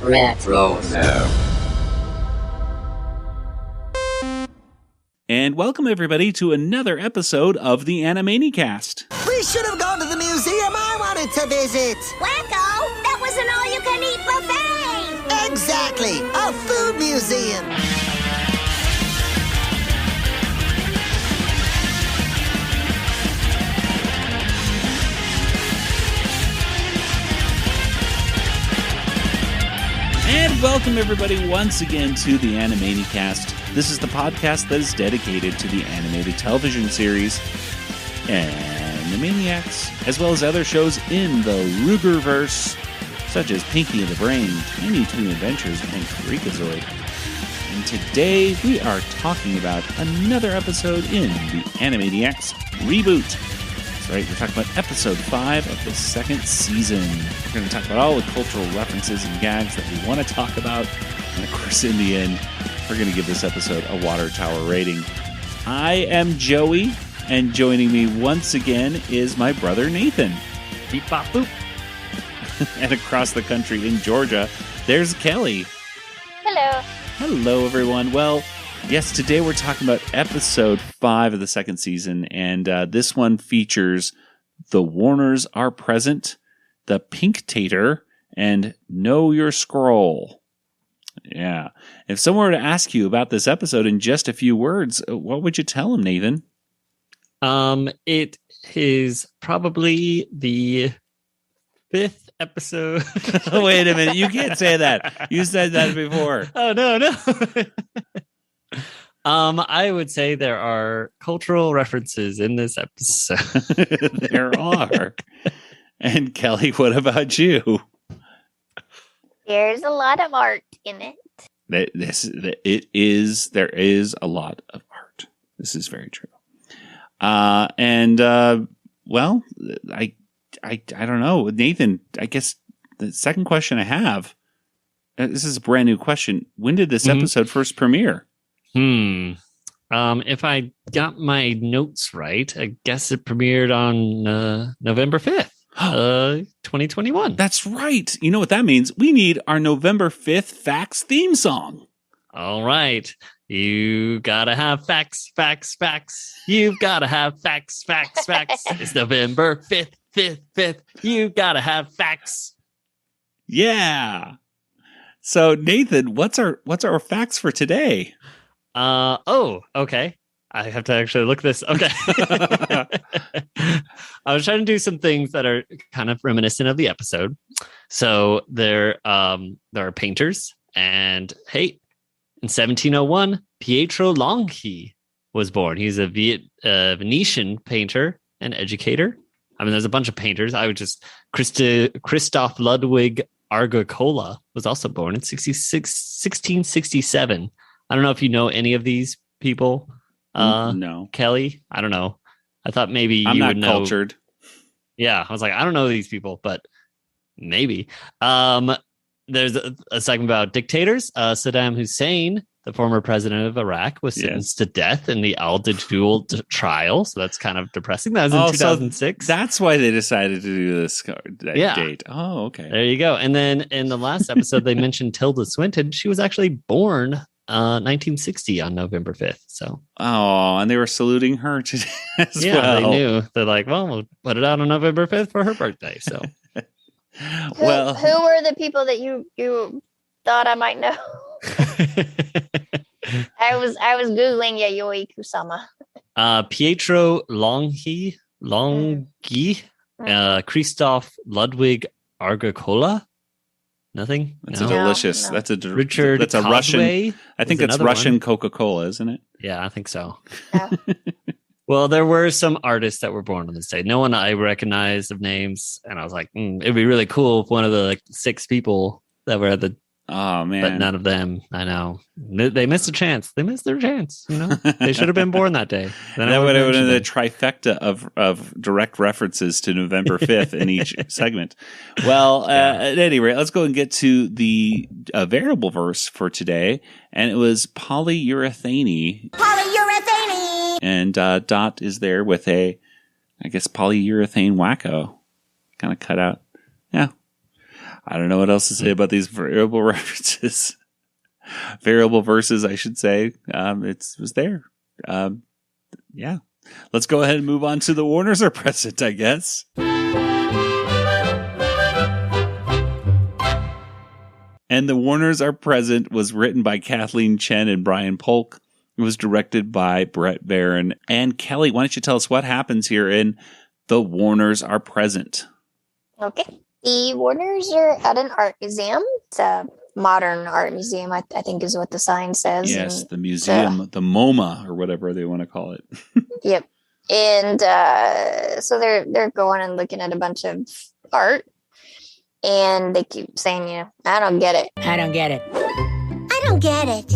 Retro. And welcome everybody to another episode of the Animanicast. We should have gone to the museum I wanted to visit. Wacko, that was an all-you-can-eat buffet. Exactly, a food museum. And welcome everybody once again to the Animanicast. This is the podcast that is dedicated to the animated television series Animaniacs, as well as other shows in the Rugerverse, such as Pinky and the Brain, Tiny Toon Adventures, and Freakazoid. And today we are talking about another episode in the Animaniacs Reboot. That's right, we're talking about episode 5 of the second season. We're going to talk about all the cultural references and gags that we want to talk about. And of course, in the end, we're going to give this episode a water tower rating. I am Joey, and joining me once again is my brother Nathan. Beep, bop, boop. And across the country in Georgia, there's Kelly. Hello. Hello, everyone. Well, yes, today we're talking about episode 5 of the second season, and this one features The Warners Are Present, The Pinktator, and Know Your Scroll. Yeah. If someone were to ask you about this episode in just a few words, what would you tell them, Nathan? It is probably the 5th episode. Wait a minute. You can't say that. You said that before. Oh, no. I would say there are cultural references in this episode. There are. And Kelly, what about you? There's a lot of art in it. There is a lot of art. This is very true. Well, I don't know, Nathan. I guess the second question I have. This is a brand new question. When did this episode first premiere? If I got my notes right, I guess it premiered on November 5th. 2021. That's right. You know what that means? We need our November 5th facts theme song. All right. You gotta have facts. You've gotta have facts. It's November 5th. You gotta have facts. Yeah. So Nathan, what's our facts for today? Okay. I have to actually look this. Okay. I was trying to do some things that are kind of reminiscent of the episode. So there are painters, and hey, in 1701, Pietro Longhi was born. He's a Venetian painter and educator. I mean, there's a bunch of painters. I would just Christoph Ludwig Agricola was also born in 1667. I don't know if you know any of these people. No. Kelly, I don't know. I thought maybe I'm you not would know. cultured. Yeah, I was like, I don't know these people, but maybe. There's a segment about dictators. Saddam Hussein, the former president of Iraq, was sentenced to death in the Al-Dajoul trial. So that's kind of depressing. That was in 2006. So that's why they decided to do this date. Oh, okay. There you go. And then in the last episode, they mentioned Tilda Swinton. She was actually born 1960 on November 5th. So and they were saluting her today as well. Yeah, they knew. They're like, well, we'll put it out on November 5th for her birthday. So who were the people that you thought I might know? I was Googling Yayoi Kusama. Pietro Longhi, Christoph Ludwig Agricola. Nothing. That's a delicious. No. That's a Richard. That's a Cosway Russian. I think it's Russian Coca-Cola, isn't it? Yeah, I think so. Yeah. Well, there were some artists that were born on this day. No one I recognized of names, and I was like, it'd be really cool if one of the 6 people that were at the. Oh man! But none of them. I know they missed a chance. They missed their chance. You know, they should have been born that day. Then that would have been the trifecta of direct references to November 5th in each segment. Well, at any rate, let's go and get to the variable verse for today, and it was polyurethane. Polyurethane. And Dot is there with I guess polyurethane wacko, kind of cut out. Yeah. I don't know what else to say about these variable references. Variable verses, I should say. It was there. Yeah. Let's go ahead and move on to the Warners Are Present, I guess. And The Warners Are Present was written by Kathleen Chen and Brian Polk. It was directed by Brett Barron. And Kelly, why don't you tell us what happens here in The Warners Are Present? Okay. The Warners are at an art museum. It's a modern art museum, I think is what the sign says. Yes, and the museum, the MoMA, or whatever they want to call it. Yep. And so they're going and looking at a bunch of art. And they keep saying, I don't get it. I don't get it. I don't get it.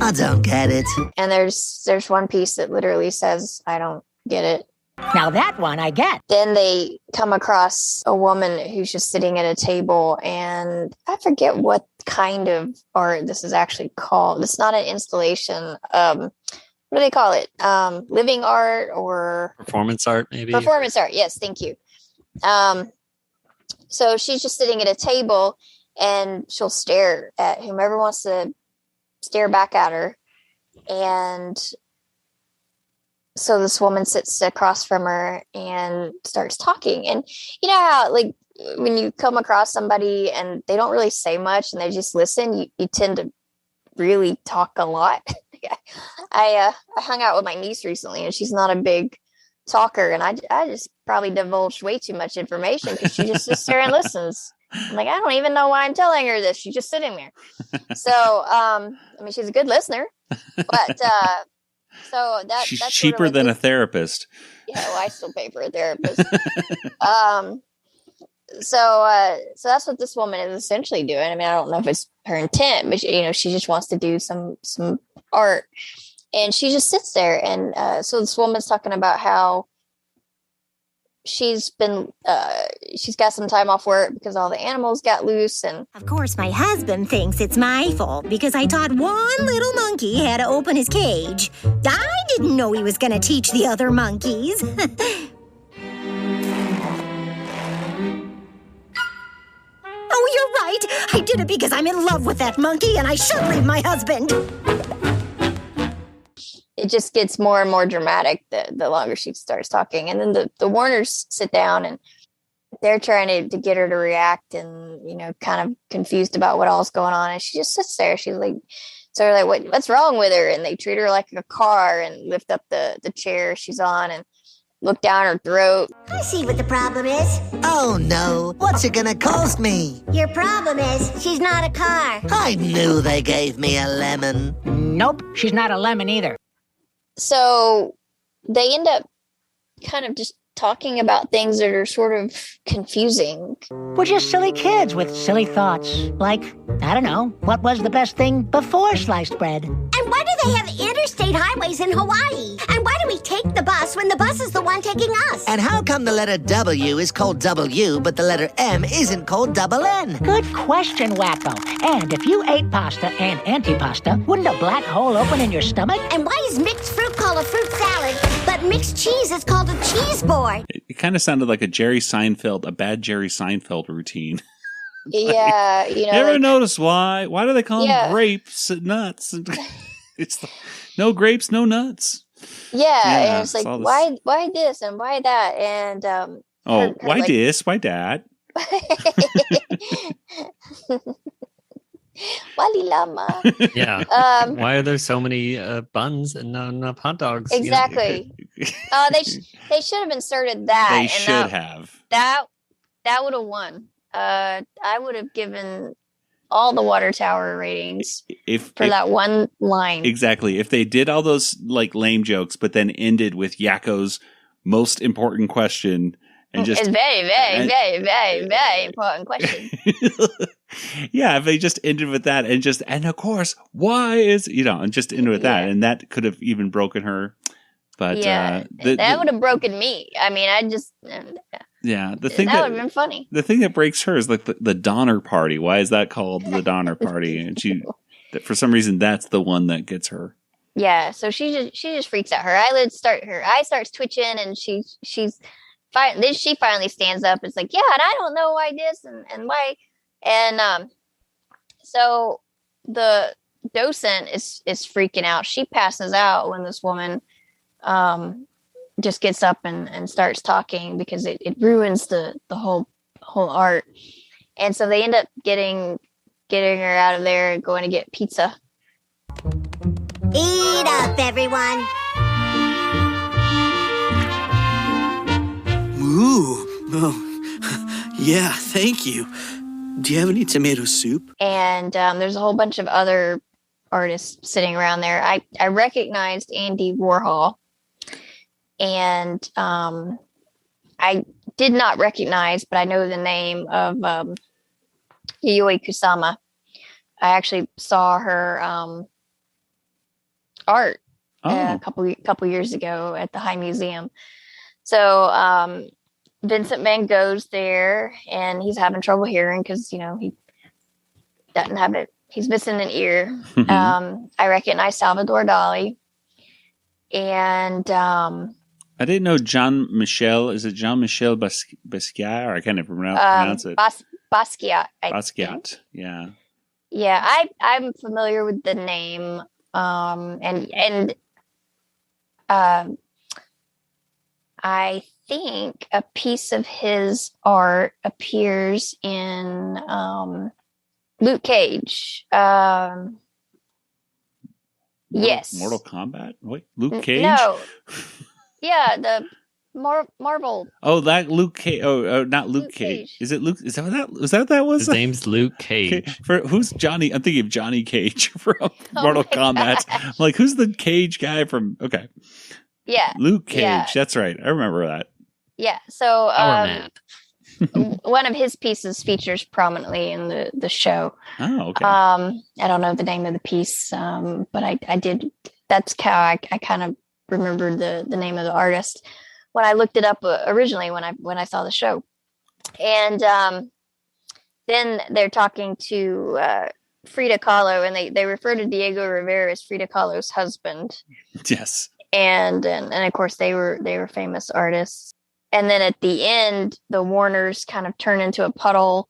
I don't get it. And there's one piece that literally says, I don't get it. Now that one I get. Then they come across a woman who's just sitting at a table, and I forget what kind of art this is actually called. It's not an installation. What do they call it? Living art or Performance art, maybe? Performance art. Yes, thank you. So she's just sitting at a table, and she'll stare at whomever wants to stare back at her. And so this woman sits across from her and starts talking. And you know how, like, when you come across somebody and they don't really say much and they just listen, you tend to really talk a lot. I hung out with my niece recently, and she's not a big talker, and I just probably divulged way too much information because she just sits there and listens. I'm like, I don't even know why I'm telling her this. She's just sitting there. So, I mean, she's a good listener, but so she's that's cheaper sort of than a therapist. Yeah, well, I still pay for a therapist. So that's what this woman is essentially doing. I mean, I don't know if it's her intent, but she just wants to do some art, and she just sits there. And so this woman's talking about how she's got some time off work because all the animals got loose. And of course, my husband thinks it's my fault because I taught one little monkey how to open his cage. I didn't know he was going to teach the other monkeys. Oh, you're right. I did it because I'm in love with that monkey and I should leave my husband. It just gets more and more dramatic the longer she starts talking. And then the Warners sit down and they're trying to get her to react and, kind of confused about what all's going on. And she just sits there. She's like, so they're like, what's wrong with her? And they treat her like a car and lift up the chair she's on and look down her throat. I see what the problem is. Oh, no. What's it gonna cost me? Your problem is she's not a car. I knew they gave me a lemon. Nope, she's not a lemon either. So they end up kind of just talking about things that are sort of confusing. We're just silly kids with silly thoughts. Like, I don't know, what was the best thing before sliced bread? And why do they have interstate highways in Hawaii? And why do we take the bus when the bus is the one taking us? And how come the letter W is called W, but the letter M isn't called double N? Good question, Wacko. And if you ate pasta and antipasta, wouldn't a black hole open in your stomach? And why is mixed fruit called a fruit salad, but mixed cheese is called a cheese board? It kind of sounded like a bad Jerry Seinfeld routine. Yeah, You ever notice why? Why do they call them grapes and nuts? It's like, no grapes, no nuts. Yeah, and it's like, why this and why that? And why this? Why that? Wally Llama. Yeah. Why are there so many buns and not enough hot dogs? Exactly. They should have inserted that. They should have. That would have won. I would have given all the water tower ratings for that one line. Exactly. If they did all those like lame jokes, but then ended with Yakko's most important question. And just, it's very, very, very, very, very important question. Yeah, if they just ended with that and of course, why is, and just ended with that. And that could have even broken her. But that would have broken me. I mean, the thing that would have been funny. The thing that breaks her is like the Donner Party. Why is that called the Donner Party? And for some reason, that's the one that gets her. Yeah, so she just freaks out. Her eye starts twitching, and then she finally stands up. It's like, yeah, and I don't know why this and why. And so the docent is freaking out. She passes out when this woman just gets up and starts talking, because it ruins the whole art. And so they end up getting her out of there and going to get pizza. Eat up, everyone. Ooh. Oh. Yeah, thank you. Do you have any tomato soup? And there's a whole bunch of other artists sitting around there. I recognized Andy Warhol, and I did not recognize, but I know the name of Yayoi Kusama. I actually saw her art a couple years ago at the High Museum. So Vincent Van Gogh's there, and he's having trouble hearing because he doesn't have it. He's missing an ear. I recognize Salvador Dali, and I didn't know Jean-Michel. Is it Jean-Michel Basquiat? Or I can't even pronounce it. Basquiat. Basquiat. Yeah. Yeah, I'm familiar with the name, and I think a piece of his art appears in Luke Cage. Yes. Mortal Kombat? Wait, Luke Cage? No. Yeah, the Marvel. Oh, that Luke Cage. Oh, not Luke Cage. Is it Luke? Is that what that was? His name's Luke Cage. Okay. Who's Johnny? I'm thinking of Johnny Cage from Mortal Kombat. I'm like, who's the Cage guy from? Okay. Yeah. Luke Cage. Yeah. That's right. I remember that. Yeah. So Our man. one of his pieces features prominently in the show. Oh, okay. I don't know the name of the piece, but I did. That's how I kind of remembered the name of the artist when I looked it up originally when I saw the show. And then they're talking to Frida Kahlo, and they refer to Diego Rivera as Frida Kahlo's husband. Yes. And of course they were famous artists. And then at the end, the Warners kind of turn into a puddle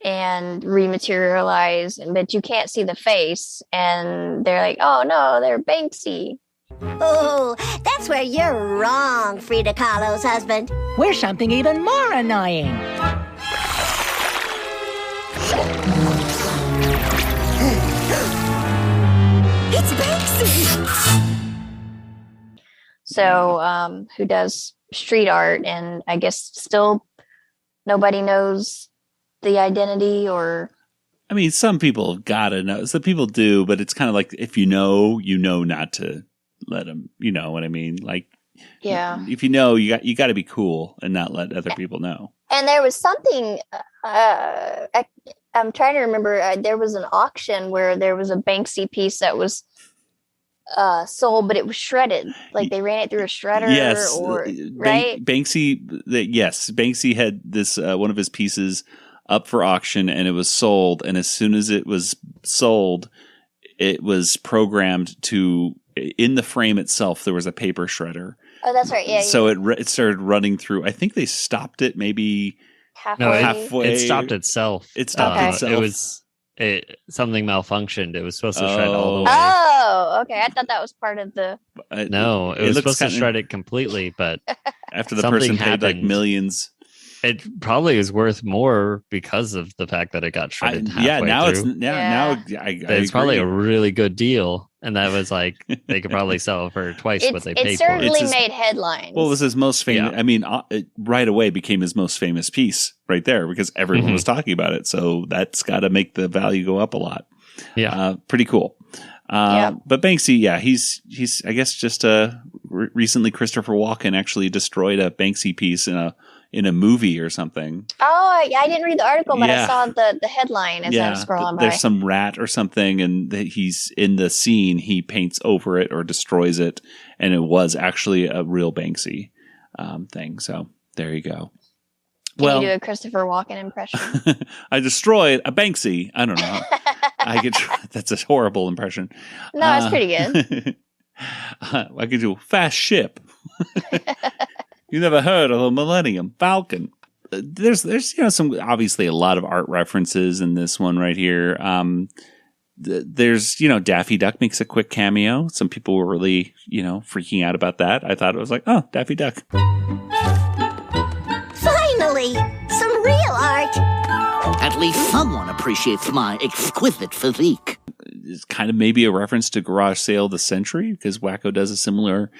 and rematerialize, but you can't see the face. And they're like, oh no, they're Banksy. Oh, that's where you're wrong, Frida Kahlo's husband. We're something even more annoying. It's Banksy! So, who does street art, and I guess still nobody knows the identity, or... I mean, some people gotta know. Some people do, but it's kind of like, if you know not to let them, you know what I mean? Like, yeah, if you know, you got to be cool and not let other people know. And there was something, I'm trying to remember, there was an auction where there was a Banksy piece that was sold, but it was shredded. Like they ran it through a shredder. Yes. Right? Banksy had this, one of his pieces up for auction, and it was sold. And as soon as it was sold, it was programmed to, in the frame itself, there was a paper shredder. Oh, that's right. Yeah. So it started running through. I think they stopped it maybe halfway. It stopped itself. It stopped itself. It was something malfunctioned. It was supposed to shred all the way. Oh, okay. I thought that was part of the. No, it was supposed to shred it completely, but after the person paid like millions. It probably is worth more because of the fact that it got shredded halfway through. Now it's probably a really good deal, and that was like they could probably sell it for twice what they paid for. It certainly made headlines. Well, it was his most famous. Yeah. I mean, it right away became his most famous piece right there because everyone was talking about it. So that's got to make the value go up a lot. Yeah, pretty cool. But Banksy, he's I guess just recently Christopher Walken actually destroyed a Banksy piece in a movie or something. Oh, yeah, I didn't read the article, but I saw the headline as I was scrolling by. There's some rat or something, and he's in the scene. He paints over it or destroys it, and it was actually a real Banksy thing. So there you go. Can you do a Christopher Walken impression? I destroyed a Banksy. I don't know. I could. That's a horrible impression. No, it's pretty good. I could do fast ship. You never heard of a Millennium Falcon. there's some obviously a lot of art references in this one right here. There's Daffy Duck makes a quick cameo. Some people were really freaking out about that. I thought it was like, oh, Daffy Duck. Finally, some real art. At least someone appreciates my exquisite physique. It's kind of maybe a reference to Garage Sale of the Century, because Wacko does a similar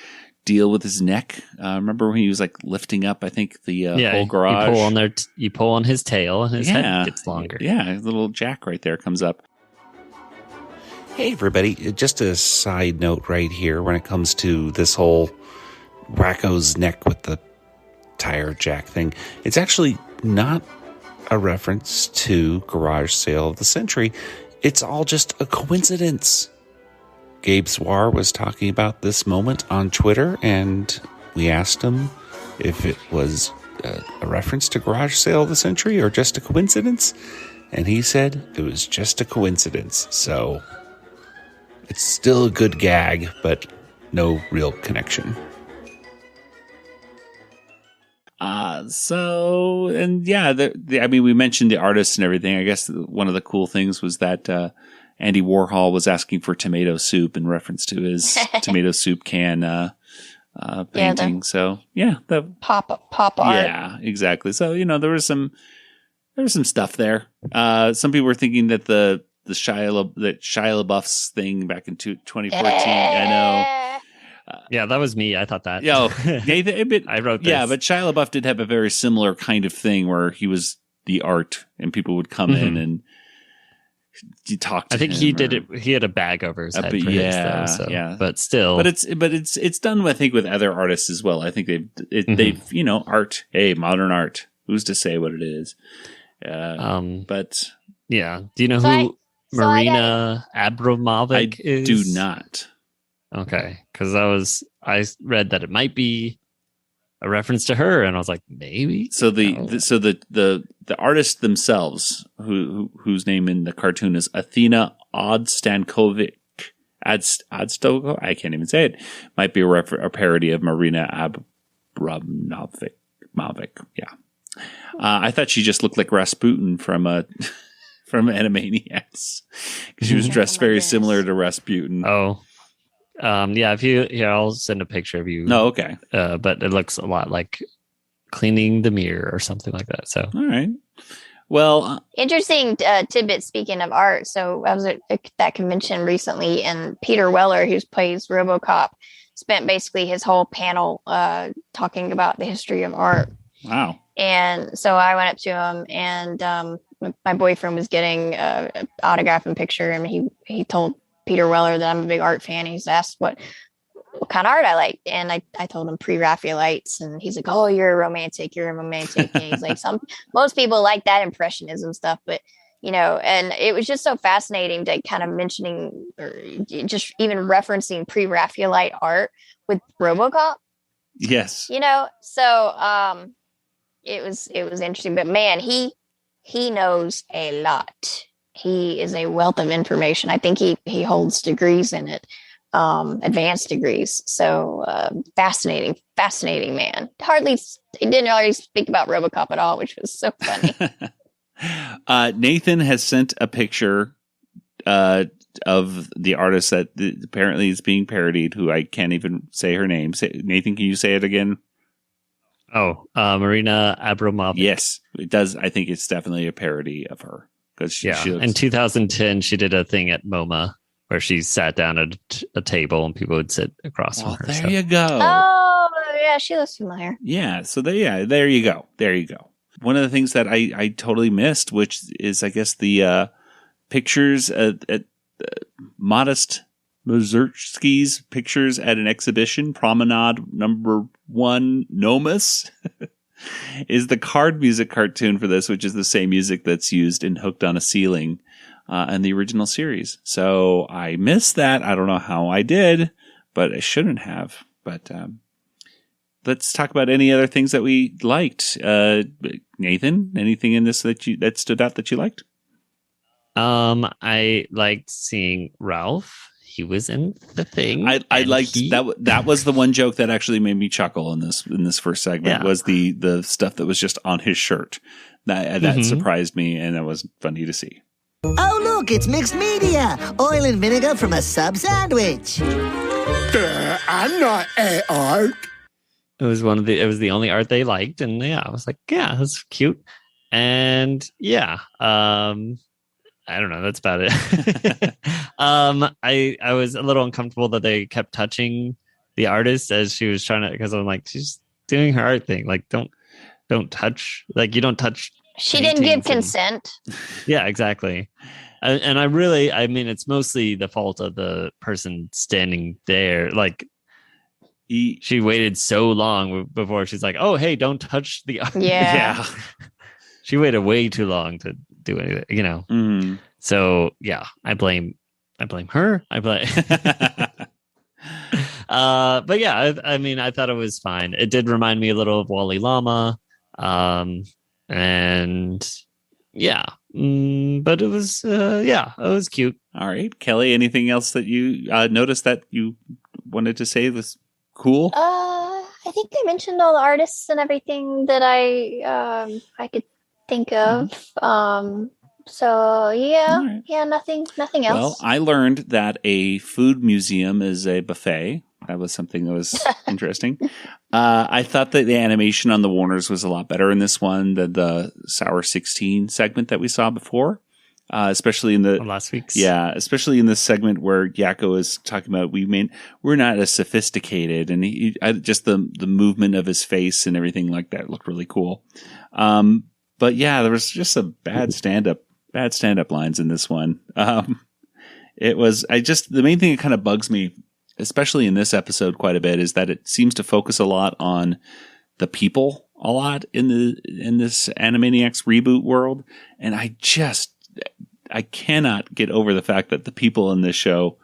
deal with his neck. Remember when he was like lifting up, I think, the whole garage? You pull on his tail and his head gets longer. Yeah, a little jack right there comes up. Hey, everybody. Just a side note right here when it comes to this whole Wacko's neck with the tire jack thing. It's actually not a reference to Garage Sale of the Century. It's all just a coincidence. Gabe Swar was talking about this moment on Twitter, and we asked him if it was a reference to Garage Sale of the Century or just a coincidence, and he said it was just a coincidence. So it's still a good gag, but no real connection. We mentioned the artists and everything. I guess one of the cool things was that Andy Warhol was asking for tomato soup in reference to his tomato soup can painting. The pop art. Yeah, exactly. So there was some stuff there. Some people were thinking that the Shia LaBeouf's thing back in 2014. I know. Yeah, that was me. I thought that. Nathan, I wrote this. Yeah, but Shia LaBeouf did have a very similar kind of thing where he was the art, and people would come in and you talk to him. I think he did it. He had a bag over his head. But still, but it's done. I think with other artists as well. I think they've art. Hey, modern art. Who's to say what it is? But yeah. Do you know who Marina Abramovic is? I do not. Okay, because I read that it might be a reference to her, and I was like, maybe. So the artists themselves, whose name in the cartoon is Athena Odstankovic, Odstoko, I can't even say it, might be a parody of Marina Abramovic. Yeah, I thought she just looked like Rasputin from Animaniacs, because she was dressed very similar to Rasputin. Oh. I'll send a picture of you. No, okay. But it looks a lot like cleaning the mirror or something like that. So, all right. Well, interesting tidbit. Speaking of art, so I was at that convention recently, and Peter Weller, who plays RoboCop, spent basically his whole panel talking about the history of art. Wow. And so I went up to him, and my boyfriend was getting an autograph and picture, and he told Peter Weller that I'm a big art fan. He's asked what kind of art I like, and I told him pre-Raphaelites, and he's like, "Oh, you're a romantic. And he's like, most people like that impressionism stuff, but and it was just so fascinating to kind of mentioning or just even referencing pre-Raphaelite art with RoboCop. Yes, so it was interesting, but man, he knows a lot. He is a wealth of information. I think he holds degrees in it, advanced degrees. So fascinating man. He didn't hardly speak about RoboCop at all, which was so funny. Nathan has sent a picture of the artist that apparently is being parodied, who I can't even say her name. Nathan, can you say it again? Oh, Marina Abramovic. Yes, it does. I think it's definitely a parody of her. She looks... In 2010, she did a thing at MoMA where she sat down at a table and people would sit across from her. There you go. Oh, yeah, she looks familiar. Yeah, so there you go. There you go. One of the things that I totally missed, which is, I guess, the pictures at Modest Mussorgsky's pictures at an exhibition, Promenade #1 Nomus. Is the card music cartoon for this, which is the same music that's used in Hooked on a Ceiling in the original series. So I missed that. I don't know how I did, but I shouldn't have. But let's talk about any other things that we liked. Nathan, anything in this that stood out that you liked? I liked seeing Ralph. he was in the thing. I liked that. That was the one joke that actually made me chuckle in this first segment. Was the stuff that was just on his shirt that surprised me, and that was funny to see. Oh, look, it's mixed media. Oil and vinegar from a sub sandwich. I'm not art. It was the only art they liked, and I was like, yeah, that's cute. And I don't know. That's about it. I was a little uncomfortable that they kept touching the artist as she was trying to, because I'm like, she's doing her art thing. Like, don't touch. Like, you don't touch. She didn't give consent. Yeah, exactly. And I mean, it's mostly the fault of the person standing there. Like, she waited so long before she's like, oh, hey, don't touch the art. Yeah. She waited way too long to do anything, Mm. So I blame her. But yeah, I mean, I thought it was fine. It did remind me a little of Wally Llama. And but it was cute. All right, Kelly, anything else that you noticed that you wanted to say was cool? I think I mentioned all the artists and everything that I could think of. So nothing else. Well, I learned that a food museum is a buffet. That was something that was interesting. I thought that the animation on the Warners was a lot better in this one than the Sour 16 segment that we saw before. Especially in the last week's. Yeah, especially in this segment where Yakko is talking about we're not as sophisticated, and just the movement of his face and everything like that looked really cool. But yeah, there was just some bad stand-up lines in this one. The main thing that kind of bugs me, especially in this episode quite a bit, is that it seems to focus a lot on the people a lot in this Animaniacs Reboot world. And I cannot get over the fact that the people in this show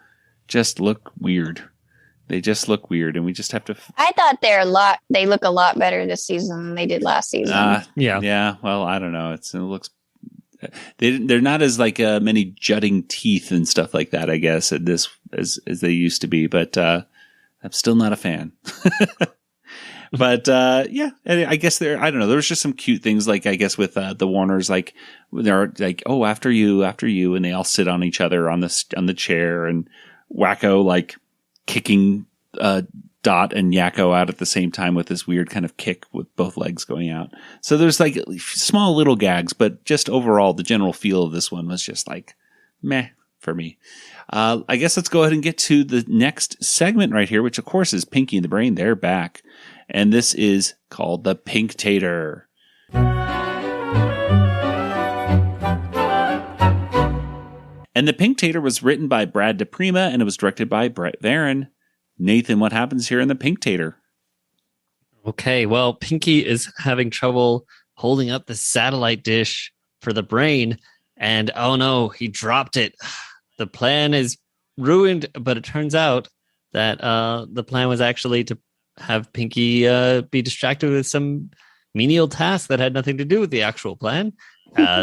just look weird. They just look weird, and we just have to. I thought they look a lot better this season than they did last season. Yeah. Well, I don't know. It looks. They're not as many jutting teeth and stuff like that, I guess, as they used to be. But I'm still not a fan. But I guess I don't know. There was just some cute things, like I guess with the Warners, like they're like, oh, after you, and they all sit on each other on the chair, and Wacko like kicking Dot and Yakko out at the same time with this weird kind of kick with both legs going out. So there's like small little gags, but just overall the general feel of this one was just like meh for me. I guess let's go ahead and get to the next segment right here, which of course is Pinky and the Brain. They're back. And this is called the Pinktator. And the Pinktator was written by Brad DePrima and it was directed by Brett Varon. Nathan, what happens here in the Pinktator? Okay, well, Pinky is having trouble holding up the satellite dish for the brain, and oh no, he dropped it. The plan is ruined, but it turns out that the plan was actually to have Pinky be distracted with some menial task that had nothing to do with the actual plan.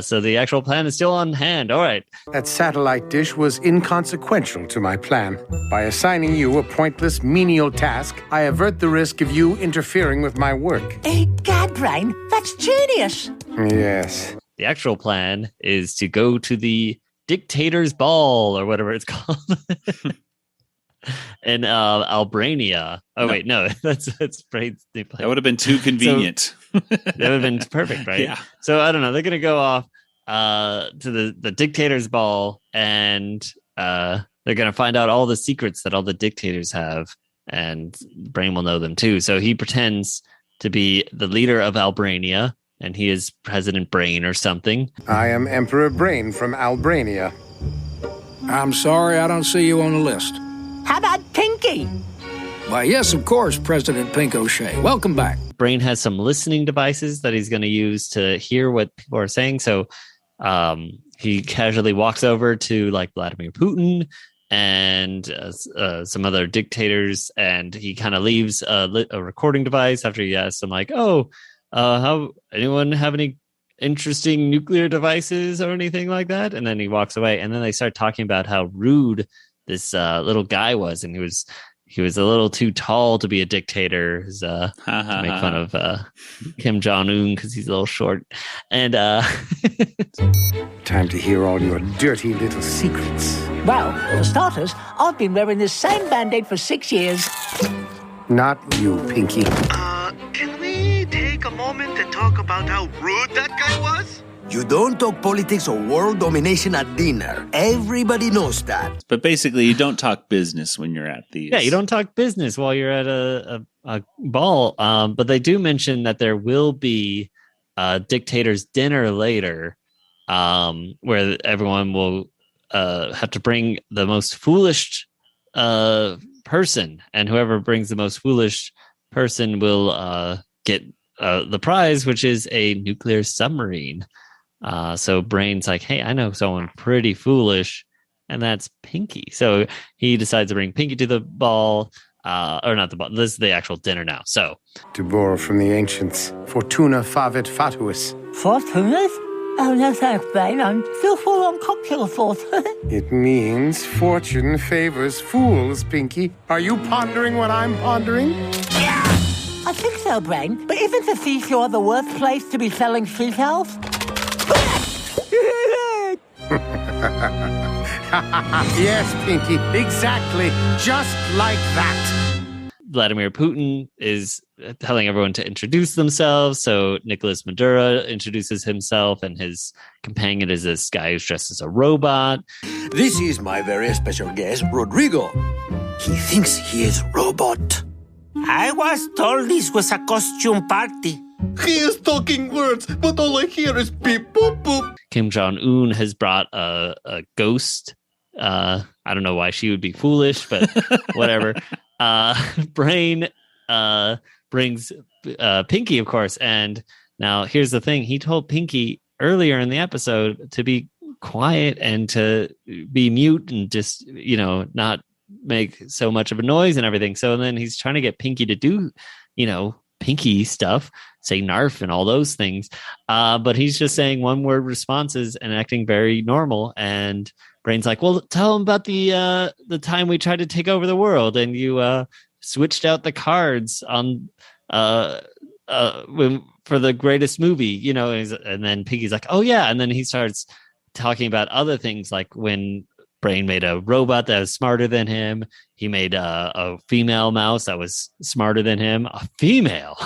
So the actual plan is still on hand. All right. That satellite dish was inconsequential to my plan. By assigning you a pointless menial task, I avert the risk of you interfering with my work. Hey, God, Brain, that's genius. Yes. The actual plan is to go to the dictators' ball or whatever it's called. In Albania. Oh, no. Wait, no, that's Brain's new plan. That would have been too convenient. That would have been perfect, right? Yeah. So I don't know. They're going to go off to the dictators' ball, and they're going to find out all the secrets that all the dictators have, and Brain will know them too. So he pretends to be the leader of Albania, and he is President Brain or something. I am Emperor Brain from Albania. I'm sorry, I don't see you on the list. How about Pinky? Why, yes, of course, President Pink O'Shea. Welcome back. Brain has some listening devices that he's going to use to hear what people are saying. So he casually walks over to like Vladimir Putin and some other dictators, and he kind of leaves a recording device after he asks them like, oh, how anyone have any interesting nuclear devices or anything like that? And then he walks away, and then they start talking about how rude this little guy was, and he was a little too tall to be a dictator. To make fun of Kim Jong-un because he's a little short. And Time to hear all your dirty little secrets. Well, for starters, I've been wearing this same Band-Aid for 6 years. Not you, Pinky. Can we take a moment to talk about how rude that guy was? You don't talk politics or world domination at dinner. Everybody knows that. But basically, you don't talk business when you're at these. yeah, you don't talk business while you're at a ball. But they do mention that there will be dictator's dinner later, where everyone will have to bring the most foolish person, and whoever brings the most foolish person will get the prize, which is a nuclear submarine. So Brain's like, hey, I know someone pretty foolish, and that's Pinky. So he decides to bring Pinky to the ball, or not the ball. This is the actual dinner now. So To borrow from the ancients, Fortuna favit fatuus. Fortunate? Oh, no thanks, Brain. I'm still full on cocktail sauce. It means fortune favors fools, Pinky. Are you pondering what I'm pondering? I think so, Brain. But isn't the seashore the worst place to be selling seashells? Yes, Pinky, exactly. Just like that. Vladimir Putin is telling everyone to introduce themselves. So Nicolas Maduro introduces himself, and his companion is this guy who's dressed as a robot. This is my very special guest, Rodrigo. He thinks he is robot. I was told this was a costume party. He is talking words, but all I hear is beep, boop, boop. Kim Jong-un has brought a ghost. I don't know why she would be foolish, but whatever. Brain brings Pinky, of course. And now here's the thing. He told Pinky earlier in the episode to be quiet and to be mute and just, not make so much of a noise and everything. So then he's trying to get Pinky to do, Pinky stuff, say narf and all those things. But he's just saying one word responses and acting very normal. And Brain's like, well, tell him about the time we tried to take over the world and you switched out the cards on for the greatest movie, and then Pinky's like, oh yeah. And then he starts talking about other things, like when Brain made a robot that was smarter than him. He made a female mouse that was smarter than him. A female.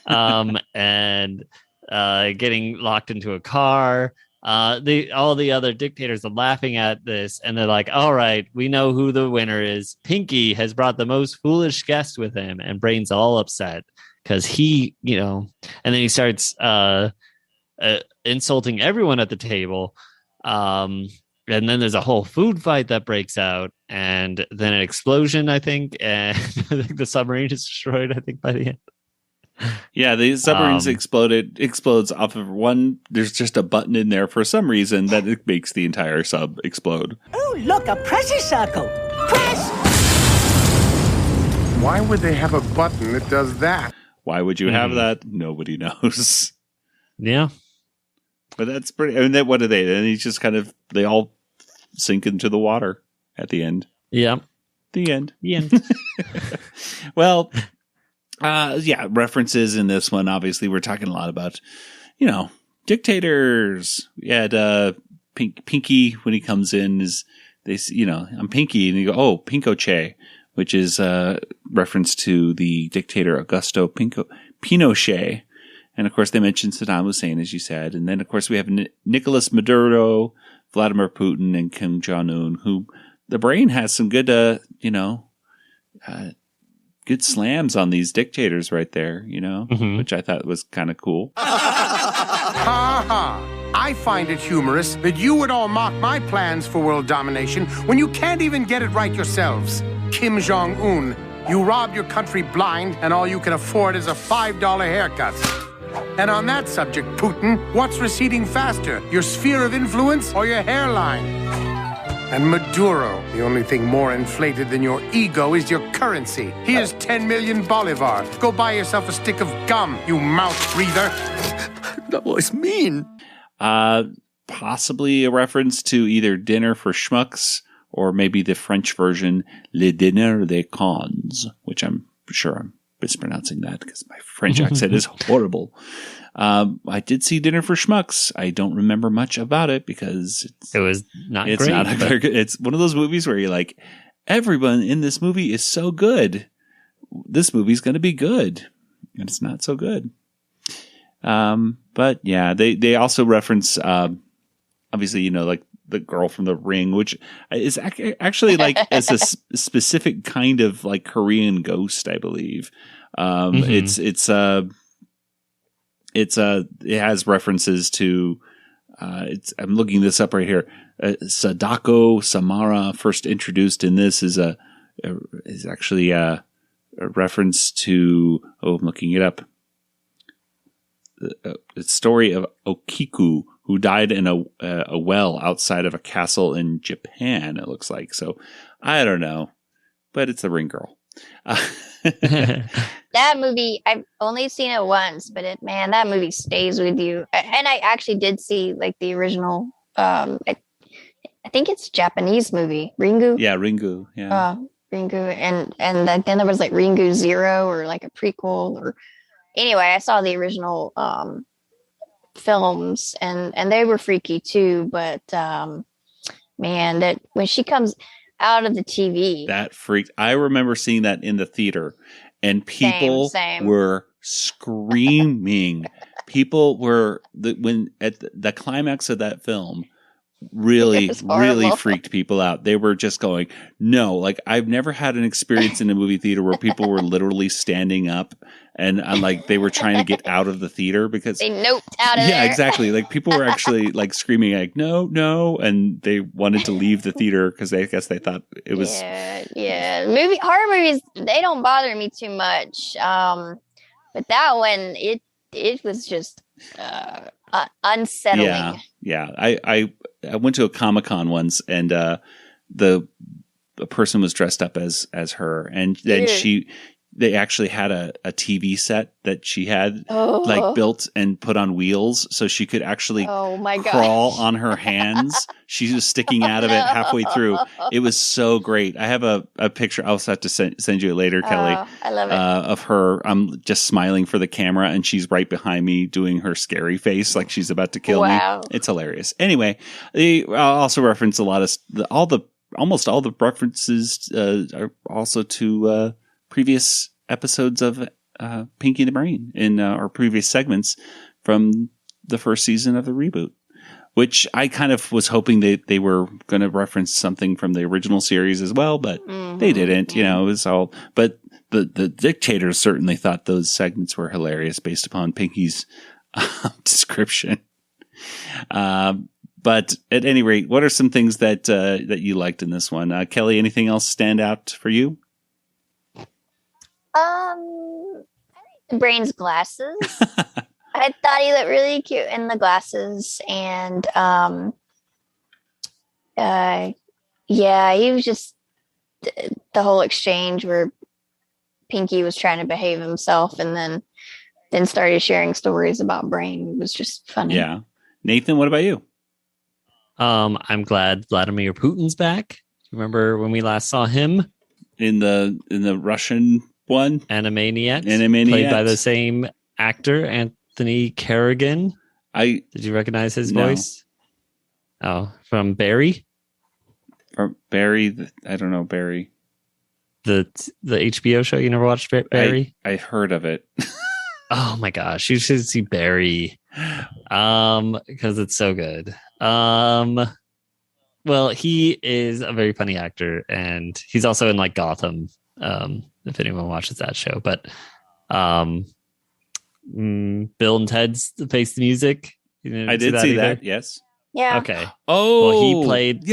And getting locked into a car. All the other dictators are laughing at this, and they're like, all right, we know who the winner is. Pinky has brought the most foolish guest with him, and Brain's all upset because he, and then he starts insulting everyone at the table. And then there's a whole food fight that breaks out, and then an explosion, I think, and I think the submarine is destroyed, I think, by the end. Yeah, the submarines explodes off of one. There's just a button in there for some reason that it makes the entire sub explode. Oh, look, a pressy circle. Press! Why would they have a button that does that? Why would you have that? Nobody knows. Yeah. But that's pretty. I mean, what do they? And he's just they all sink into the water at the end. Yeah. The end. The end. Well, references in this one. Obviously, we're talking a lot about, dictators. We had Pinky when he comes in I'm Pinky, and you go, oh, Pinochet, which is reference to the dictator Augusto Pinochet. And, of course, they mentioned Saddam Hussein, as you said. And then, of course, we have Nicolas Maduro, Vladimir Putin, and Kim Jong-un, who the Brain has some good, good slams on these dictators right there, which I thought was kind of cool. Ha ha! I find it humorous that you would all mock my plans for world domination when you can't even get it right yourselves. Kim Jong-un, you robbed your country blind, and all you can afford is a $5 haircut. And on that subject, Putin, what's receding faster, your sphere of influence or your hairline? And Maduro, the only thing more inflated than your ego is your currency. Here's 10 million bolivar. Go buy yourself a stick of gum, you mouth breather. That was mean. Possibly a reference to either Dinner for Schmucks or maybe the French version, Le Dîner des Cons, which I'm sure I'm mispronouncing that because my French accent is horrible. I did see Dinner for Schmucks. I don't remember much about it because it was not it's great. Not a very good. It's one of those movies where you're like, everyone in this movie is so good. This movie's going to be good, and it's not so good. But yeah, they also reference, obviously, like the girl from The Ring, which is actually like as a specific kind of like Korean ghost, I believe. It has references to, I'm looking this up right here. Sadako Samara, first introduced in this, is actually a reference to, I'm looking it up. The story of Okiku, who died in a well outside of a castle in Japan, it looks like. So I don't know, but it's The Ring Girl. That movie, I've only seen it once, but that movie stays with you. And I actually did see like the original. I think it's a Japanese movie, Ringu. Yeah, Ringu. Yeah, Ringu, and then there was like Ringu Zero or like a prequel or. Anyway, I saw the original films, and they were freaky too. But man, that when she comes out of the TV, that freaked. I remember seeing that in the theater, and people were screaming. People were when at the climax of that film. Really freaked people out. They were just going, no, like I've never had an experience in a movie theater where people were literally standing up and like they were trying to get out of the theater because they noped out of there. Yeah, exactly. Like people were actually like screaming like, no. And they wanted to leave the theater because I guess they thought it was. Yeah. Horror movies, they don't bother me too much. But that one, it was just unsettling. Yeah. I went to a Comic-Con once, and the person was dressed up as her, and then they actually had a TV set that she had like built and put on wheels, so she could actually crawl on her hands. She was sticking out of it halfway through. It was so great. I have a picture. I'll have to send you it later, Kelly. I love it. Of her. I'm just smiling for the camera, and she's right behind me doing her scary face like she's about to kill me. It's hilarious. Anyway, they also reference a lot of almost all the references are also to previous episodes of Pinky and the Brain in our previous segments from the first season of the reboot, which I kind of was hoping they were going to reference something from the original series as well, but they didn't. It was all. But the dictators certainly thought those segments were hilarious based upon Pinky's description. But at any rate, what are some things that you liked in this one? Kelly, anything else stand out for you? The Brain's glasses. I thought he looked really cute in the glasses, and he was just the whole exchange where Pinky was trying to behave himself, and then started sharing stories about Brain. It was just funny. Yeah, Nathan, what about you? I'm glad Vladimir Putin's back. Remember when we last saw him in the Russian one, Animaniacs, played by the same actor, Anthony Carrigan. Did you recognize his voice? Oh, from Barry. From Barry, I don't know Barry. The HBO show. You never watched Barry? I heard of it. Oh my gosh, you should see Barry, because it's so good. Well, he is a very funny actor, and he's also in like Gotham. If anyone watches that show, but Bill and Ted's Face the Music. I did see that. Yes. Yeah. Okay. Oh, well, he played.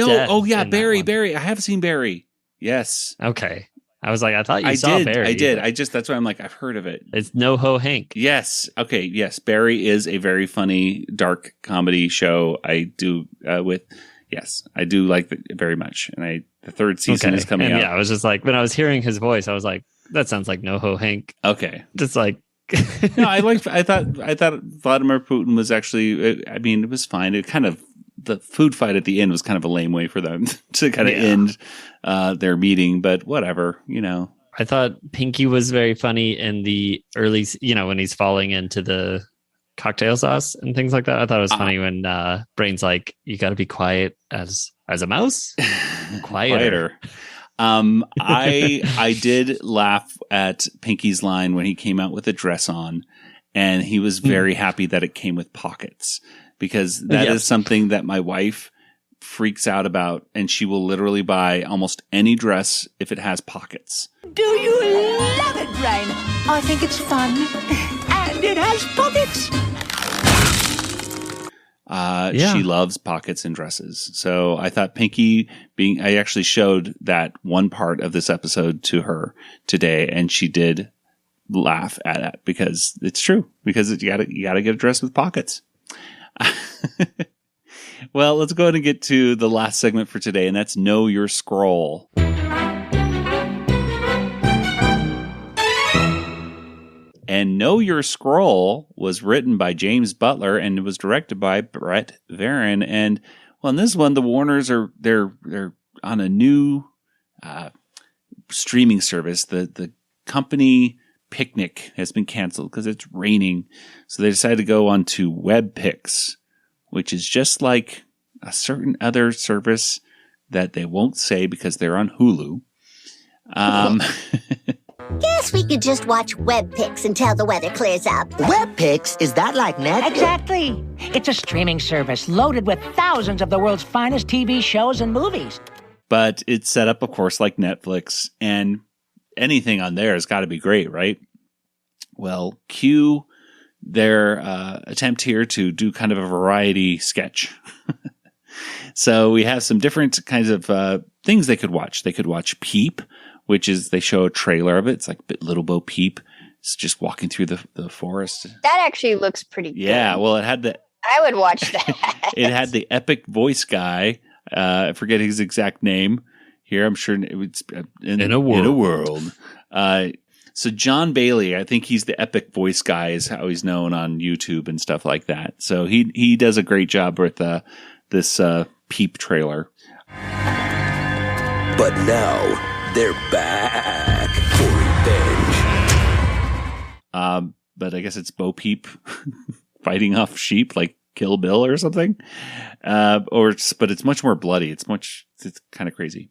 Barry. I have seen Barry. Yes. Okay. I was like, I thought you saw Barry. I did. That's why I'm like, I've heard of it. It's No-Ho Hank. Yes. Okay. Yes. Barry is a very funny, dark comedy show. I do Yes, I do like it very much, and the third season is coming out. Yeah, I was just like, when I was hearing his voice, I was like, that sounds like No-Ho Hank. Okay, just like no, I thought Vladimir Putin was actually. I mean, it was fine. It kind of the food fight at the end was kind of a lame way for them to kind of end their meeting, but whatever, I thought Pinky was very funny in the early, when he's falling into the cocktail sauce and things like that. I thought it was funny when Brain's like, you got to be quiet as a mouse. Quieter. I did laugh at Pinky's line when he came out with a dress on, and he was very happy that it came with pockets, because that is something that my wife freaks out about, and she will literally buy almost any dress if it has pockets. Do you love it, Brain? I think it's fun. And it has pockets. She loves pockets in dresses. So I thought Pinky I actually showed that one part of this episode to her today, and she did laugh at it because it's true. Because you gotta get a dress with pockets. Well, let's go ahead and get to the last segment for today, and that's Know Your Scroll. And Know Your Scroll was written by James Butler and it was directed by Brett Varon. And well, in this one, the Warners they're on a new streaming service. The company picnic has been canceled because it's raining, so they decided to go on to WebPix, which is just like a certain other service that they won't say because they're on Hulu. Guess we could just watch WebPix until the weather clears up. WebPix? Is that like Netflix? Exactly. It's a streaming service loaded with thousands of the world's finest TV shows and movies. But it's set up, of course, like Netflix, and anything on there has got to be great, right? Well, cue their attempt here to do kind of a variety sketch. So we have some different kinds of things they could watch. They could watch Peep, which is they show a trailer of it. It's like Little Bo Peep. It's just walking through the forest. That actually looks pretty good. Yeah, well, it had I would watch that. It had the epic voice guy. I forget his exact name here. I'm sure it's in a world. So John Bailey, I think he's the epic voice guy, is how he's known on YouTube and stuff like that. So he does a great job with this Peep trailer. But now they're back for revenge. But I guess it's Bo Peep fighting off sheep like Kill Bill or something. But it's much more bloody. It's kind of crazy.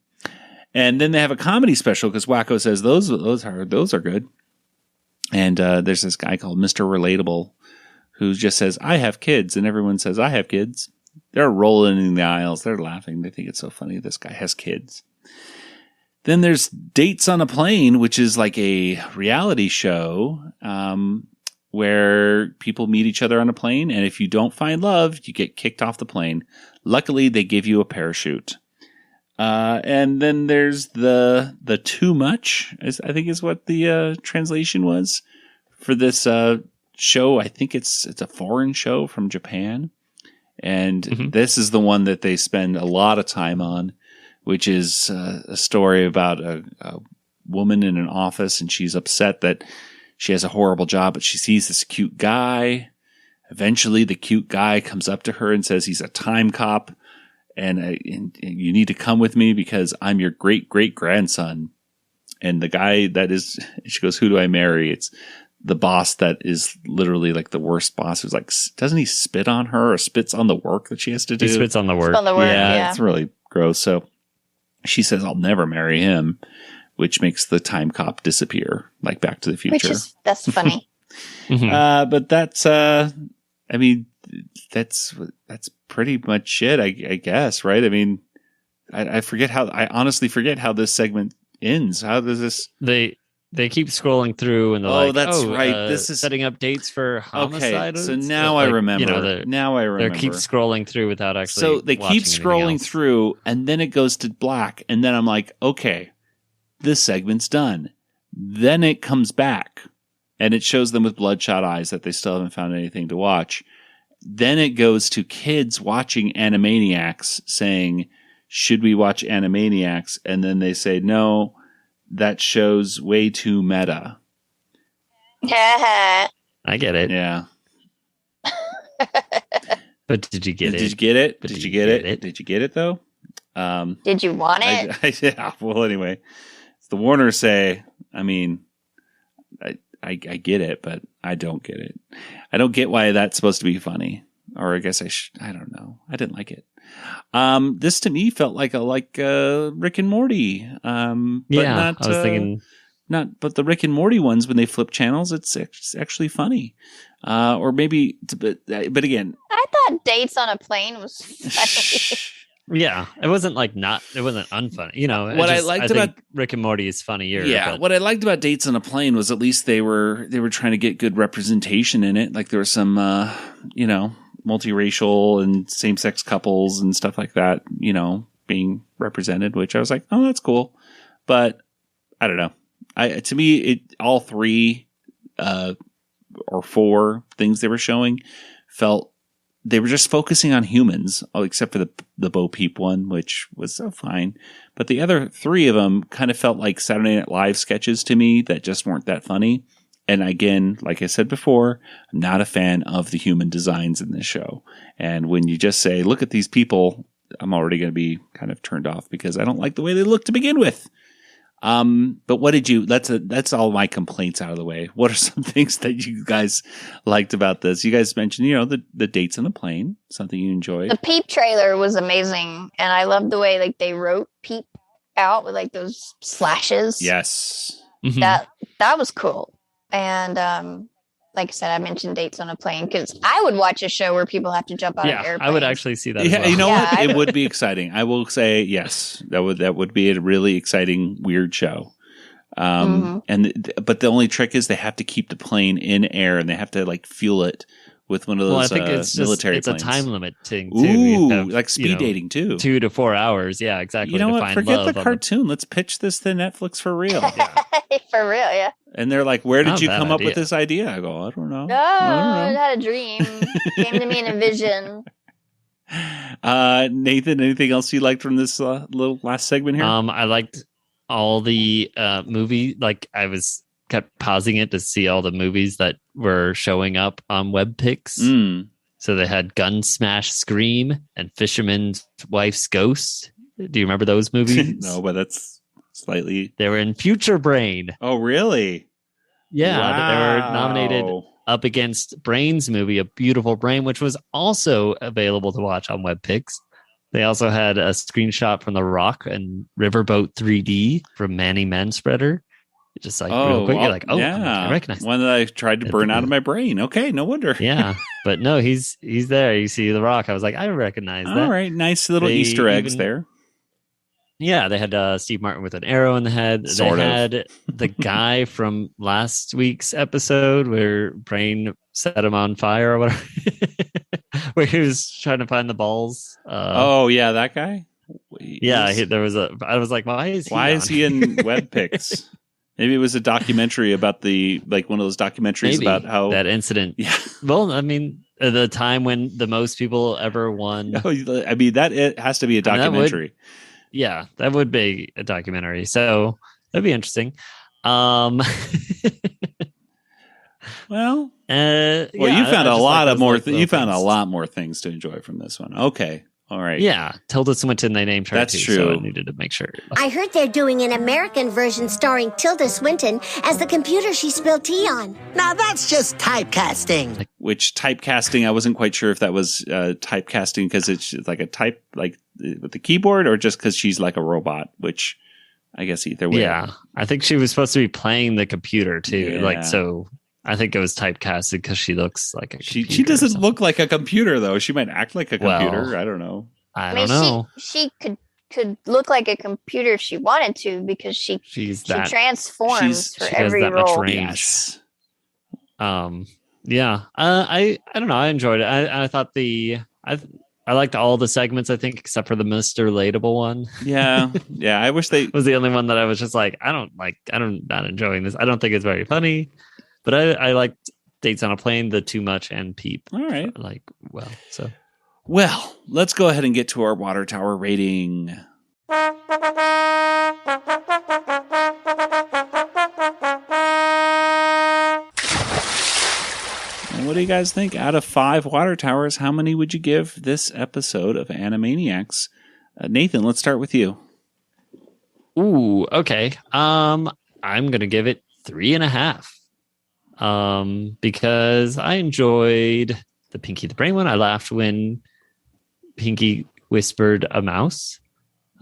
And then they have a comedy special because Wacko says those are good. And there's this guy called Mr. Relatable who just says, I have kids. And everyone says, I have kids. They're rolling in the aisles. They're laughing. They think it's so funny. This guy has kids. Then there's Dates on a Plane, which is like a reality show where people meet each other on a plane. And if you don't find love, you get kicked off the plane. Luckily, they give you a parachute. And then there's the Too Much, I think is what the translation was for this show. I think it's a foreign show from Japan. And this is the one that they spend a lot of time on, which is a story about a woman in an office, and she's upset that she has a horrible job, but she sees this cute guy. Eventually, the cute guy comes up to her and says he's a time cop, and you need to come with me because I'm your great-great-grandson. And the guy she goes, who do I marry? It's the boss that is literally like the worst boss, who's like, doesn't he spit on her or spits on the work that she has to do? He spits on the work. Yeah, it's really gross. So she says, I'll never marry him, which makes the time cop disappear, like Back to the Future. That's funny. But that's, that's pretty much it, I guess, right? I mean, I honestly forget how this segment ends. How does this? They keep scrolling through and they're that's right. This is setting up dates for homicide. Okay, so now I remember. They keep scrolling through without actually. So they keep scrolling through, and then it goes to black, and then I'm like, okay, this segment's done. Then it comes back, and it shows them with bloodshot eyes that they still haven't found anything to watch. Then it goes to kids watching Animaniacs, saying, "Should we watch Animaniacs?" And then they say, "No." That show's way too meta. I get it. Yeah. But did you get it? Did you get it? But Did you get it? Did you get it though? Did you want it? Yeah. Well, anyway, the Warners say. I mean, I get it, but I don't get it. I don't get why that's supposed to be funny. Or I guess I don't know. I didn't like it. This to me felt like Rick and Morty. But I was thinking. But the Rick and Morty ones, when they flip channels, it's actually funny. Or maybe, but again, I thought Dates on a Plane was funny. Yeah, it wasn't it wasn't unfunny. You know, I liked about Rick and Morty is funnier. Yeah, what I liked about Dates on a Plane was at least they were trying to get good representation in it. Like there was some, multiracial and same-sex couples and stuff like that, being represented, which I was like, oh, that's cool. But I don't know. To me, all three or four things they were showing felt they were just focusing on humans, except for the Bo Peep one, which was so fine. But the other three of them kind of felt like Saturday Night Live sketches to me that just weren't that funny. And again, like I said before, I'm not a fan of the human designs in this show. And when you just say, look at these people, I'm already going to be kind of turned off because I don't like the way they look to begin with. But what did you, that's all my complaints out of the way. What are some things that you guys liked about this? You guys mentioned, the dates on the plane, something you enjoyed. The Peep trailer was amazing. And I loved the way they wrote Peep out with those slashes. Yes. Mm-hmm. That was cool. And, like I said, I mentioned Dates on a Plane because I would watch a show where people have to jump out of airplanes. I would actually see that. Yeah, as well. You know what? It would be exciting. I will say yes. That would be a really exciting, weird show. But the only trick is they have to keep the plane in air and they have to fuel it with one of those I think it's military planes. It's a time limit thing too. Ooh, like speed dating too. 2 to 4 hours. Yeah, exactly. You know what? Forget the cartoon. Let's pitch this to Netflix for real. Yeah. For real, yeah. And they're like, where did you come up with this idea? I go, I don't know. No, I had a dream. Came to me in a vision. Nathan, anything else you liked from this little last segment here? I liked all the movie. I kept pausing it to see all the movies that were showing up on WebPix. So they had Gun Smash Scream and Fisherman's Wife's Ghost. Do you remember those movies? No, but that's slightly. They were in Future Brain. Oh, really? Yeah, wow. They were nominated up against Brain's movie, A Beautiful Brain, which was also available to watch on WebPix. They also had a screenshot from The Rock and Riverboat 3D from Manny Manspreader. Just real quick, you're like, oh, yeah. I recognize one that I tried to burn out of my brain. Okay, no wonder. Yeah, but no, he's there. You see The Rock. I was like, I recognize that. All right, nice little Easter eggs there. Yeah, they had Steve Martin with an arrow in the head. They had the guy from last week's episode where Brain set him on fire or whatever, where he was trying to find the balls. Yeah, that guy. Yeah, I was like, why is he in WebPix? Maybe it was a documentary about one of those documentaries about how that incident. Yeah. Well, I mean, the time when the most people ever won. I mean, it has to be a documentary. That would be a documentary. So that'd be interesting. Well, you found a lot more things to enjoy from this one. Okay. All right. Yeah. Tilda Swinton, they named her. That's too, true. So I needed to make sure. I heard they're doing an American version starring Tilda Swinton as the computer she spilled tea on. Now that's just typecasting. Which typecasting, I wasn't quite sure if that was typecasting because it's like a type, with the keyboard, or just because she's like a robot, which I guess either way. Yeah. I think she was supposed to be playing the computer too. Yeah. So I think it was typecasted because she looks like a computer. She doesn't look like a computer, though. She might act like a computer. I don't know. I don't know. She could look like a computer if she wanted to because she transforms for every role. Much range. Yes. Yeah. I don't know. I enjoyed it. I thought I liked all the segments, I think, except for the Mr. Relatable one. Yeah. I wish they was the only one that I was just like, I'm not enjoying this. I don't think it's very funny. But I liked Dates on a Plane, the Too Much, and Peep. All right. Well, let's go ahead and get to our Water Tower rating. And what do you guys think? Out of 5 water towers, how many would you give this episode of Animaniacs? Nathan, let's start with you. Ooh, okay. I'm gonna give it 3.5. Because I enjoyed the Pinky the Brain one. I laughed when Pinky whispered a mouse.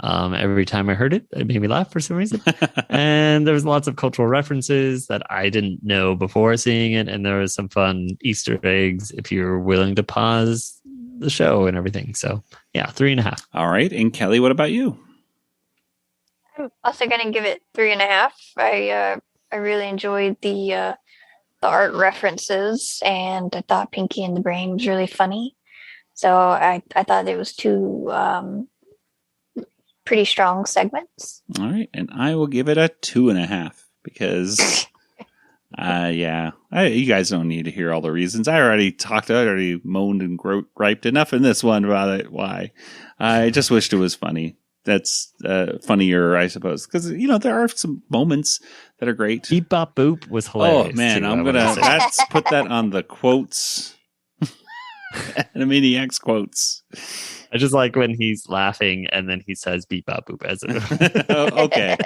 Every time I heard it, it made me laugh for some reason. And there was lots of cultural references that I didn't know before seeing it. And there was some fun Easter eggs if you're willing to pause the show and everything. So yeah, 3.5. All right. And Kelly, what about you? I'm also going to give it 3.5. I really enjoyed the art references, and I thought Pinky and the Brain was really funny. So I thought it was 2 pretty strong segments. All right. And I will give it a 2.5 because, you guys don't need to hear all the reasons. I already moaned and griped enough in this one about it. Why? I just wished it was funny. That's funnier, I suppose, because there are some moments that are great. Beep Bop Boop was hilarious. Oh man, I'm gonna put that on the quotes. Animaniacs quotes. I just like when he's laughing and then he says Beep Bop Boop as it. Okay,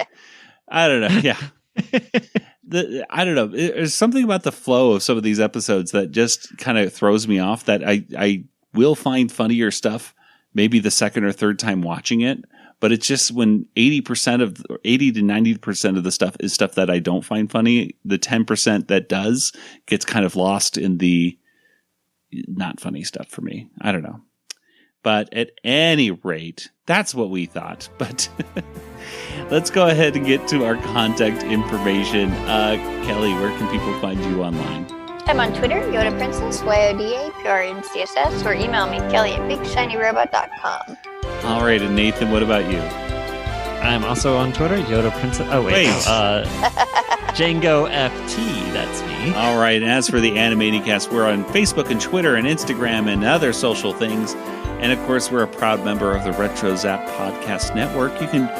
I don't know. Yeah, I don't know. There's something about the flow of some of these episodes that just kind of throws me off. That I will find funnier stuff maybe the second or third time watching it. But it's just when 80 to 90% of the stuff is stuff that I don't find funny. The 10% that does gets kind of lost in the not funny stuff for me. I don't know. But at any rate, that's what we thought. But let's go ahead and get to our contact information. Kelly, where can people find you online? I'm on Twitter, Yoda Princess, YODAPRNCSS, or email me, Kelly@BigShinyRobot.com. All right, and Nathan, what about you? I'm also on Twitter, Yoda Princess. Oh, wait. No, Django FT, that's me. All right, and as for the Animanicast, we're on Facebook and Twitter and Instagram and other social things. And, of course, we're a proud member of the Retro Zap Podcast Network. You can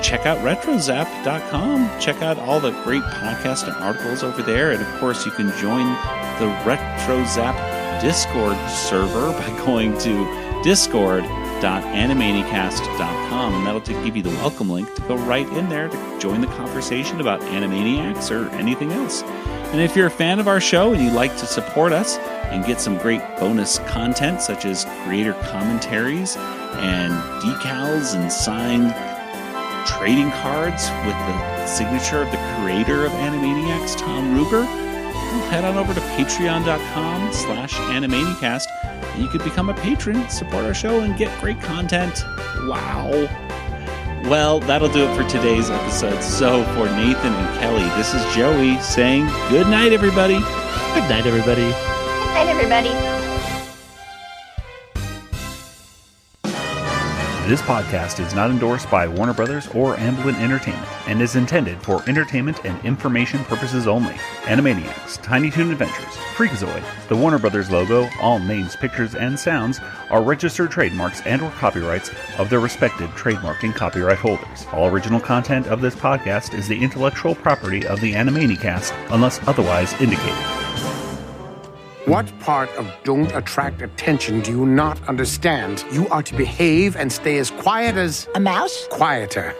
check out RetroZap.com. Check out all the great podcasts and articles over there. And, of course, you can join the Retro Zap Discord server by going to discord.animanicast.com, and that'll give you the welcome link to go right in there to join the conversation about Animaniacs or anything else. And if you're a fan of our show and you'd like to support us and get some great bonus content such as creator commentaries and decals and signed trading cards with the signature of the creator of Animaniacs, Tom Ruger, head on over to patreon.com/Animanicast. You could become a patron, support our show, and get great content. Wow. Well, that'll do it for today's episode. So for Nathan and Kelly, this is Joey saying good night, everybody. Good night, everybody. Good night, everybody. This podcast is not endorsed by Warner Brothers or Amblin Entertainment and is intended for entertainment and information purposes only. Animaniacs, Tiny Toon Adventures, Freakazoid, the Warner Brothers logo, all names, pictures, and sounds are registered trademarks and or copyrights of their respective trademark and copyright holders. All original content of this podcast is the intellectual property of the Animanicast unless otherwise indicated. What part of don't attract attention do you not understand? You are to behave and stay as quiet as... A mouse? Quieter.